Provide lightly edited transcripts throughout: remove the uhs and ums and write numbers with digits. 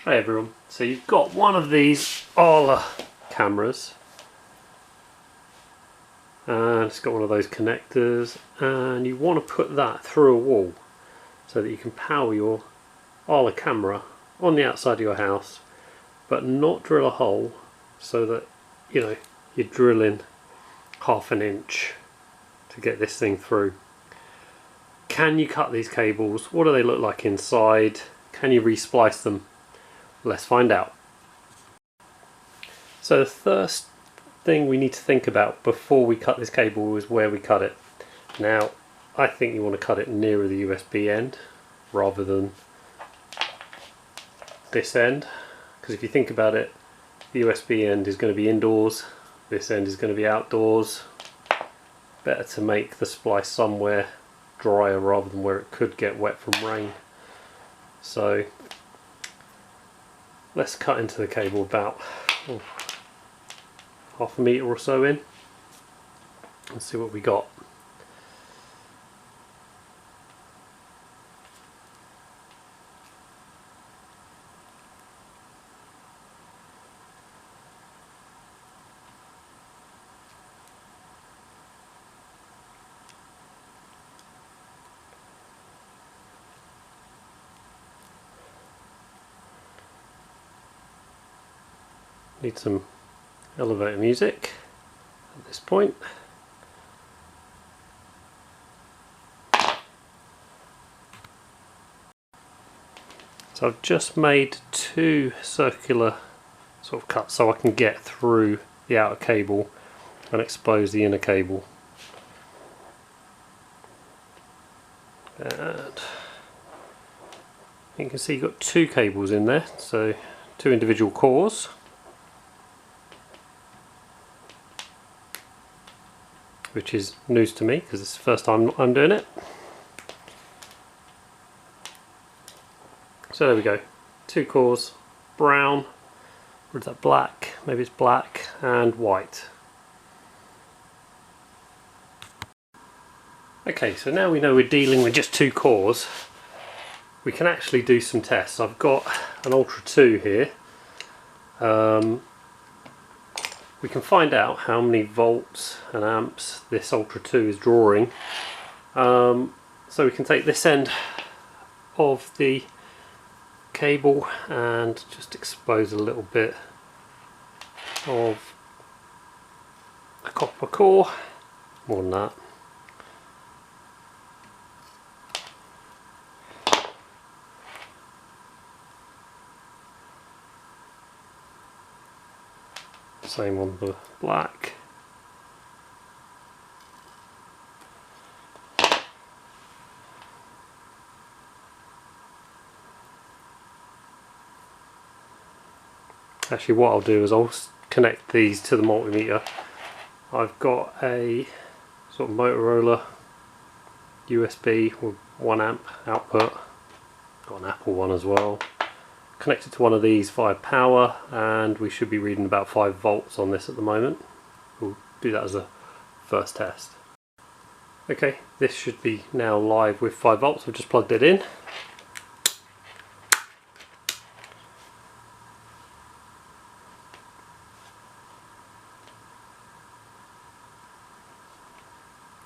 Hey everyone, so you've got one of these Arlo cameras and it's got one of those connectors, and you want to put that through a wall so that you can power your Arlo camera on the outside of your house, but not drill a hole so that you're drilling half an inch to get this thing through. Can you cut these cables? What do they look like inside? Can you re-splice them? Let's find out. So the first thing we need to think about before we cut this cable is where we cut it. Now, I think you want to cut it nearer the USB end rather than this end, because if you think about it, the USB end is going to be indoors, this end is going to be outdoors. Better to make the splice somewhere drier rather than where it could get wet from rain. So let's cut into the cable about half a metre or so in and see what we got. Need some elevator music at this point. So I've just made two circular sort of cuts so I can get through the outer cable and expose the inner cable. And you can see you've got two cables in there, so two individual cores. Which is news to me because it's the first time I'm doing it. So there we go, two cores, brown, or is that black? Maybe it's black and white. Okay, so now we know we're dealing with just two cores, we can actually do some tests. I've got an Ultra 2 here. We can find out how many volts and amps this Ultra 2 is drawing. So we can take this end of the cable and just expose a little bit of a copper core, more than that. Same on the black. Actually, what I'll do is I'll connect these to the multimeter. I've got a sort of Motorola USB with 1 amp output. Got an Apple one as well. Connected to one of these via power, and we should be reading about 5 volts on this at the moment. We'll do that as a first test. Okay, this should be now live with 5 volts. I've just plugged it in.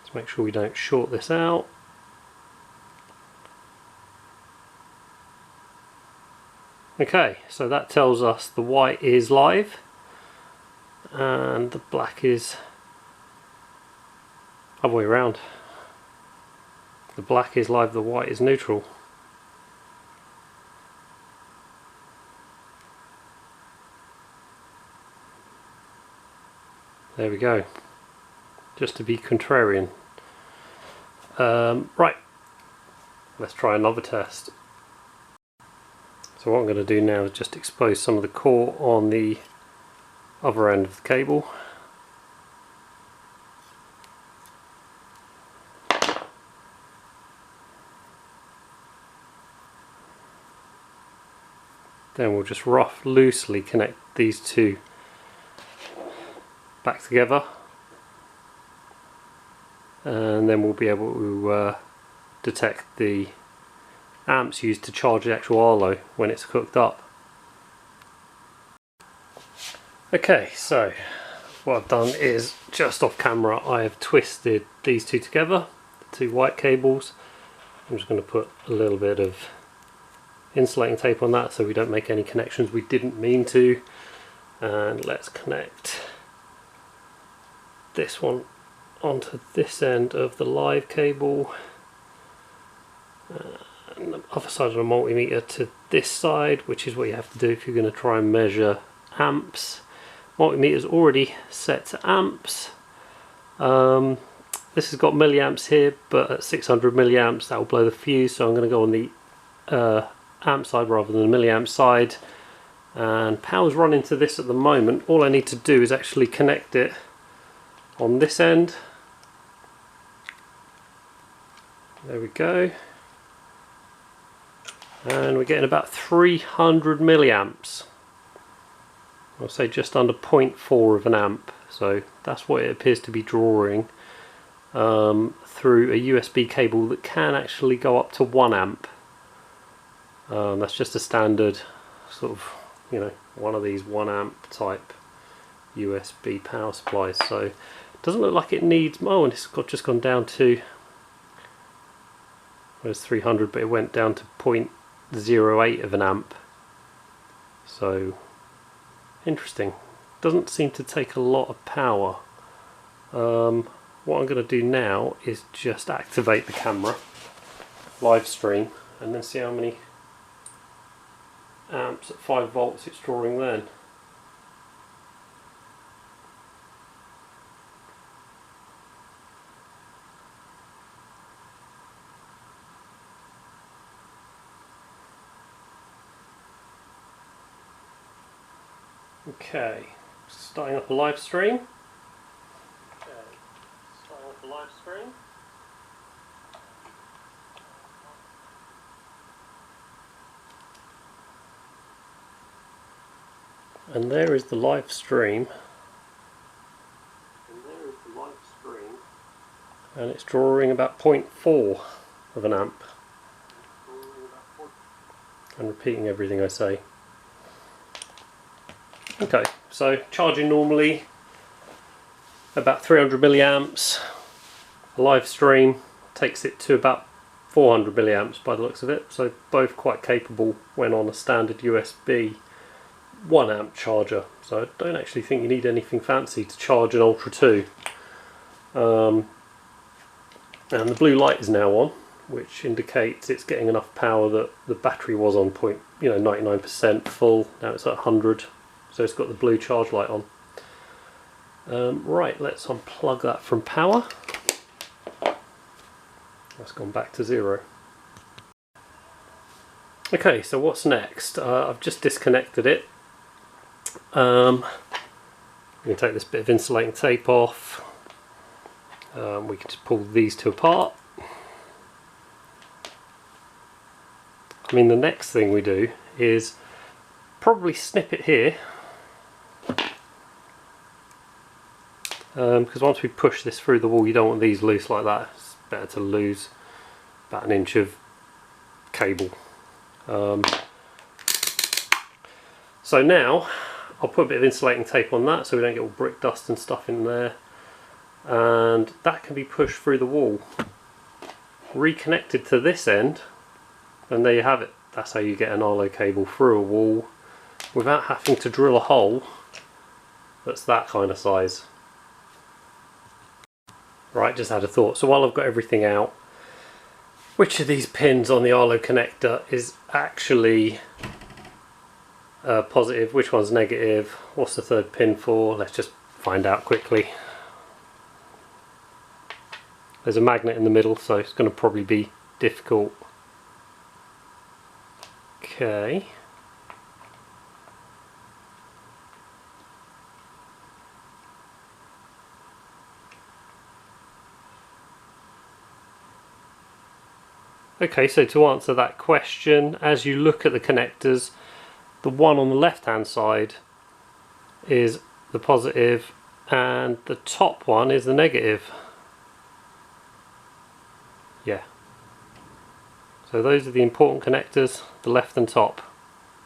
Let's make sure we don't short this out. Okay, so that tells us the white is live and the black is other way around. The black is live, the white is neutral. There we go, just to be contrarian. Right, let's try another test. So what I'm going to do now is just expose some of the core on the other end of the cable. Then we'll just loosely connect these two back together, and then we'll be able to detect the amps used to charge the actual Arlo when it's hooked up. Okay, so what I've done is, just off camera, I have twisted these two together, the two white cables. I'm just going to put a little bit of insulating tape on that so we don't make any connections we didn't mean to. And let's connect this one onto this end of the live cable, and the other side of the multimeter to this side, which is what you have to do if you're going to try and measure amps. Multimeter is already set to amps. This has got milliamps here, but at 600 milliamps that will blow the fuse, so I'm going to go on the amp side rather than the milliamp side. And power's running to this at the moment. All I need to do is actually connect it on this end. There we go. And we're getting about 300 milliamps. I'll say just under 0.4 of an amp. So that's what it appears to be drawing through a USB cable that can actually go up to 1 amp. That's just a standard sort of, you know, one of these 1 amp type USB power supplies. So it doesn't look like it needs, oh, and it's just gone down to, there's 300, but it went down to 0.08 of an amp. So interesting. Doesn't seem to take a lot of power. What I'm going to do now is just activate the camera, live stream, and then see how many amps at 5 volts it's drawing then. Okay, starting up a live stream. And there is the live stream. And it's drawing about 0.4 of an amp. I'm repeating everything I say. Okay, so charging normally about 300 milliamps. A live stream takes it to about 400 milliamps by the looks of it, so both quite capable when on a standard USB 1 amp charger. So I don't actually think you need anything fancy to charge an Ultra 2. And the blue light is now on, which indicates it's getting enough power that the battery was on 99% full. Now it's at 100, so it's got the blue charge light on. Right, let's unplug that from power. That's gone back to 0. Okay, so what's next? I've just disconnected it. I'm going to take this bit of insulating tape off. We can just pull these two apart. I mean, the next thing we do is probably snip it here, because once we push this through the wall, you don't want these loose like that. It's better to lose about 1 inch of cable. So now I'll put a bit of insulating tape on that so we don't get all brick dust and stuff in there, and that can be pushed through the wall, reconnected to this end, and there you have it. That's how you get an Arlo cable through a wall without having to drill a hole that's that kind of size. Right, just had a thought. So while I've got everything out, which of these pins on the Arlo connector is actually positive, which one's negative, what's the third pin for? Let's just find out quickly. There's a magnet in the middle, so it's going to probably be difficult. Okay. Okay, so to answer that question, as you look at the connectors, the one on the left hand side is the positive and the top one is the negative. Yeah. So those are the important connectors, the left and top.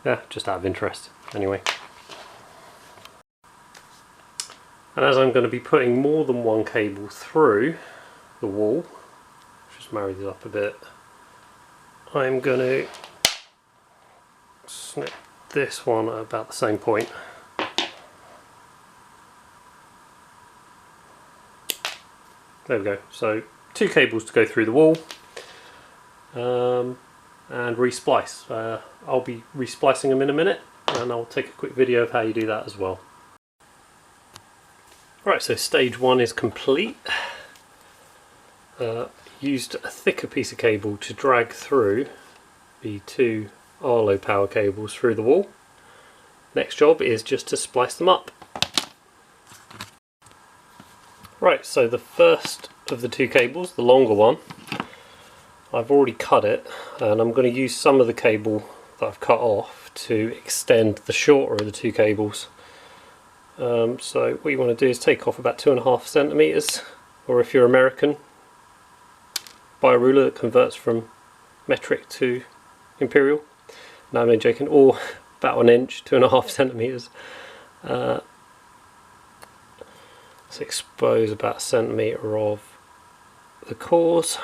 Yeah, just out of interest. Anyway. And as I'm going to be putting more than one cable through the wall, just marry these up a bit, I'm going to snip this one at about the same point. There we go. So 2 cables to go through the wall, and re-splice. I'll be re-splicing them in a minute, and I'll take a quick video of how you do that as well. Right, so stage 1 is complete. Used a thicker piece of cable to drag through the 2 Arlo power cables through the wall. Next job is just to splice them up. Right, so the first of the 2 cables, the longer one, I've already cut it, and I'm going to use some of the cable that I've cut off to extend the shorter of the 2 cables. So what you want to do is take off about 2.5 centimeters, or if you're American, buy a ruler that converts from metric to imperial. No, I'm only joking. Or about 1 inch, 2.5 centimeters. Let's expose about 1 centimeter of the cores,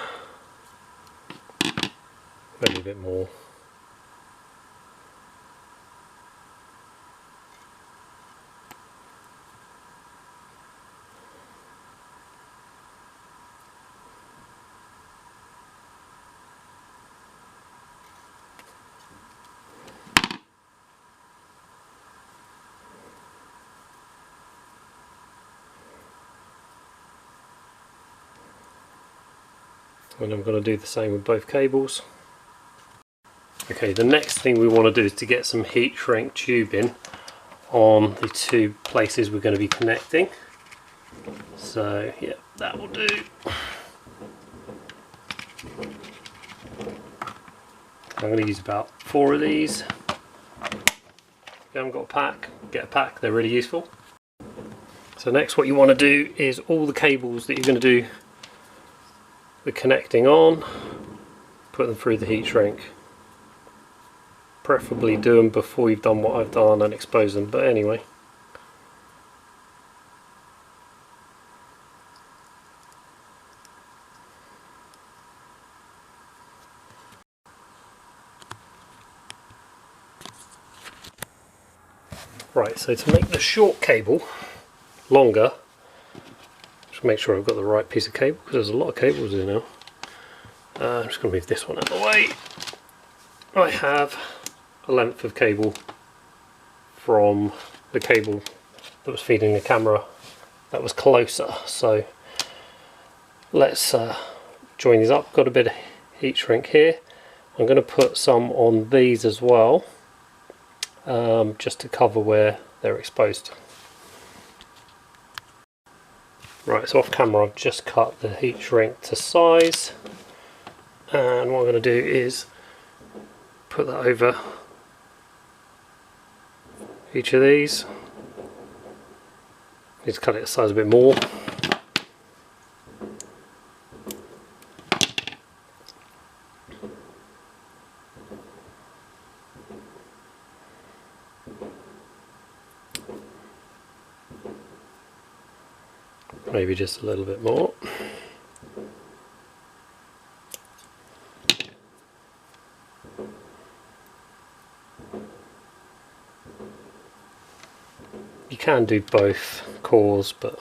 maybe a bit more. And I'm going to do the same with both cables. Okay, the next thing we want to do is to get some heat shrink tubing on the 2 places we're going to be connecting. So yeah, that will do. I'm going to use about 4 of these. If you haven't got a pack, get a pack, they're really useful. So next what you want to do is all the cables that you're going to do the connecting on, put them through the heat shrink. Preferably do them before you've done what I've done and expose them, but anyway. Right, so to make the short cable longer, just make sure I've got the right piece of cable, because there's a lot of cables in now. I'm just going to move this one out of the way. I have a length of cable from the cable that was feeding the camera that was closer, so let's join these up. Got a bit of heat shrink here. I'm going to put some on these as well, just to cover where they're exposed. Right, so off camera I've just cut the heat shrink to size, and what I'm going to do is put that over each of these. Need to cut it to size a bit more. Maybe just a little bit more. You can do both cores, but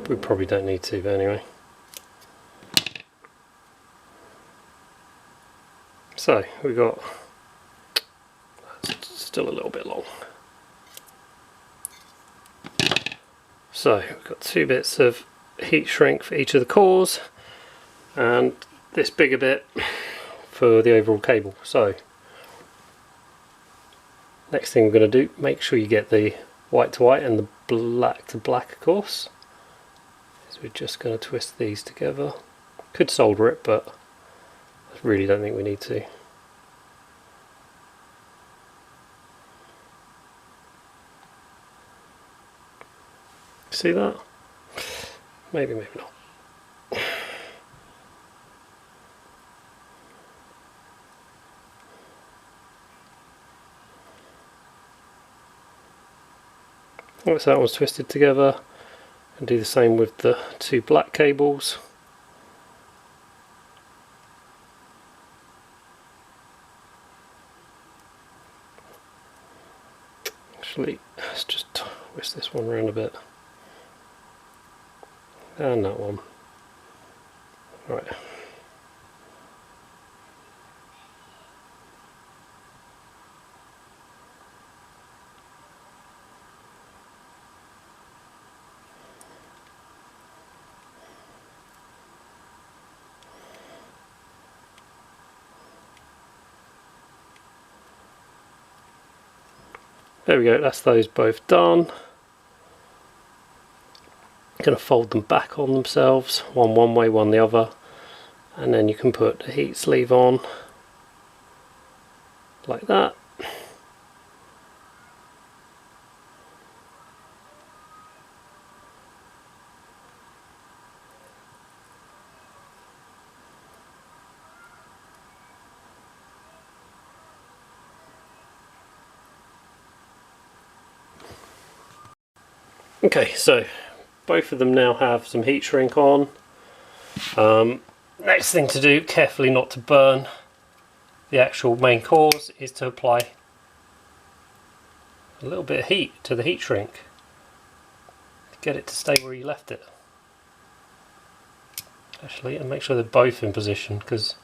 we probably don't need to, but anyway. So we've got, still a little bit long. So we've got 2 bits of heat shrink for each of the cores, and this bigger bit for the overall cable. So next thing we're going to do, make sure you get the white to white and the black to black, of course. So we're just going to twist these together. Could solder it, but I really don't think we need to. See that? Maybe, maybe not. Once that one's twisted together, and do the same with the two black cables. Actually, let's just twist this one around a bit. And that one. Right. There we go, that's those both done. Going to fold them back on themselves, one way, one the other, and then you can put the heat sleeve on like that. Okay, so both of them now have some heat shrink on. Next thing to do, carefully not to burn the actual main cores, is to apply a little bit of heat to the heat shrink to get it to stay where you left it. Actually, and make sure they're both in position, because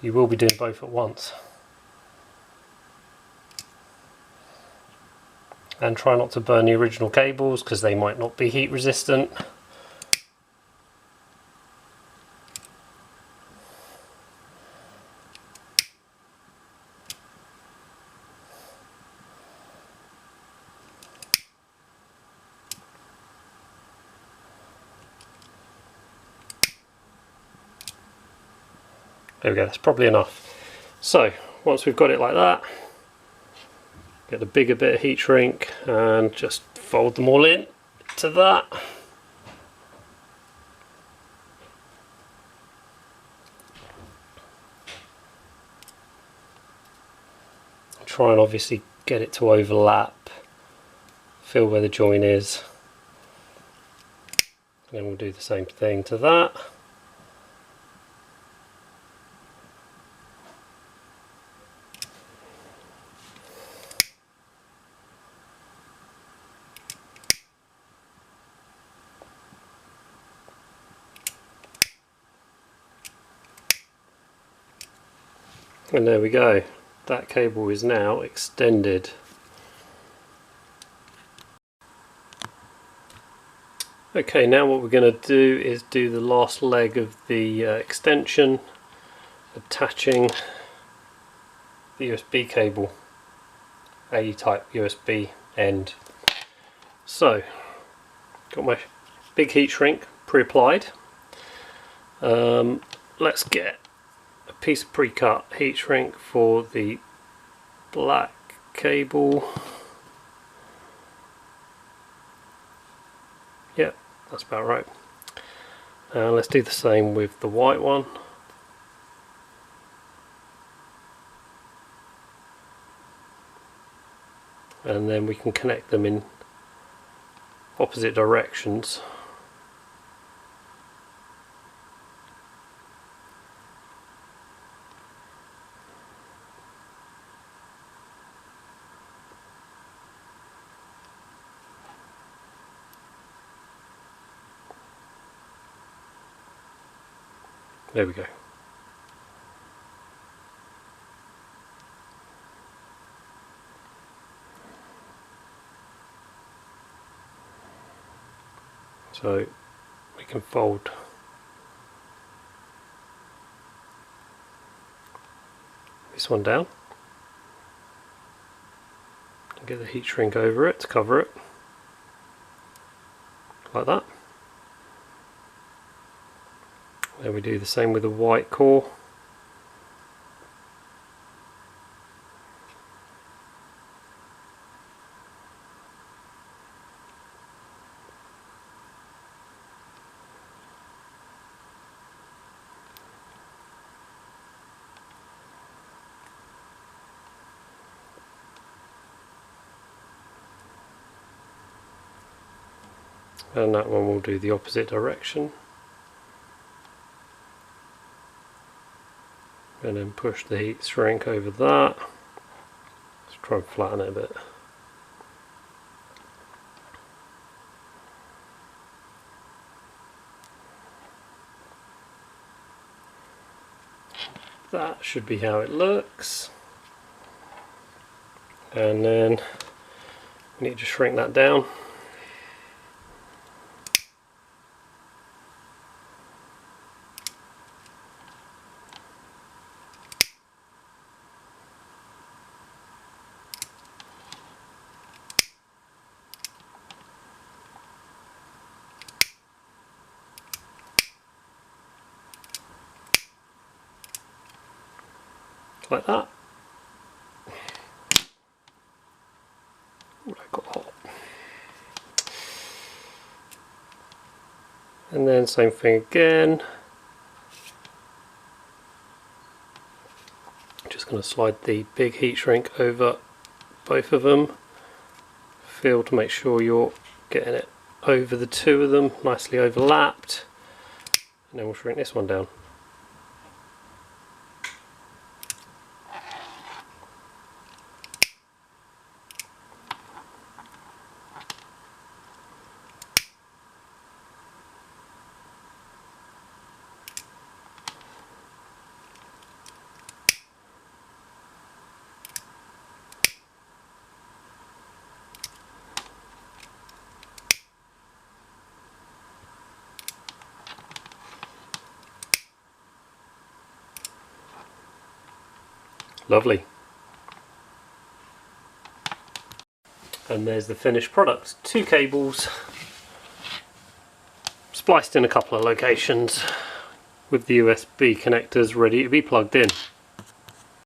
you will be doing both at once. And try not to burn the original cables, because they might not be heat resistant. There we go, that's probably enough. So once we've got it like that, get a bigger bit of heat shrink and just fold them all in to that. Try and obviously get it to overlap, feel where the join is, and we'll do the same thing to that. And there we go, that cable is now extended. Okay, now what we're going to do is do the last leg of the extension, attaching the USB cable, A type USB end. So, got my big heat shrink pre-applied. Let's get a piece of pre-cut heat shrink for the black cable. Yep, that's about right. And let's do the same with the white one. And then we can connect them in opposite directions. There we go. So we can fold this one down and get the heat shrink over it to cover it, like that. Then we do the same with the white core. and that one will do the opposite direction, and then push the heat shrink over that. Let's try and flatten it a bit. That should be how it looks, and then we need to shrink that down. Like that. Ooh, that got hot. And then same thing again. Just going to slide the big heat shrink over both of them. Feel to make sure you're getting it over the two of them, nicely overlapped. And then we'll shrink this one down. Lovely. And there's the finished product. 2 cables spliced in a couple of locations with the USB connectors ready to be plugged in.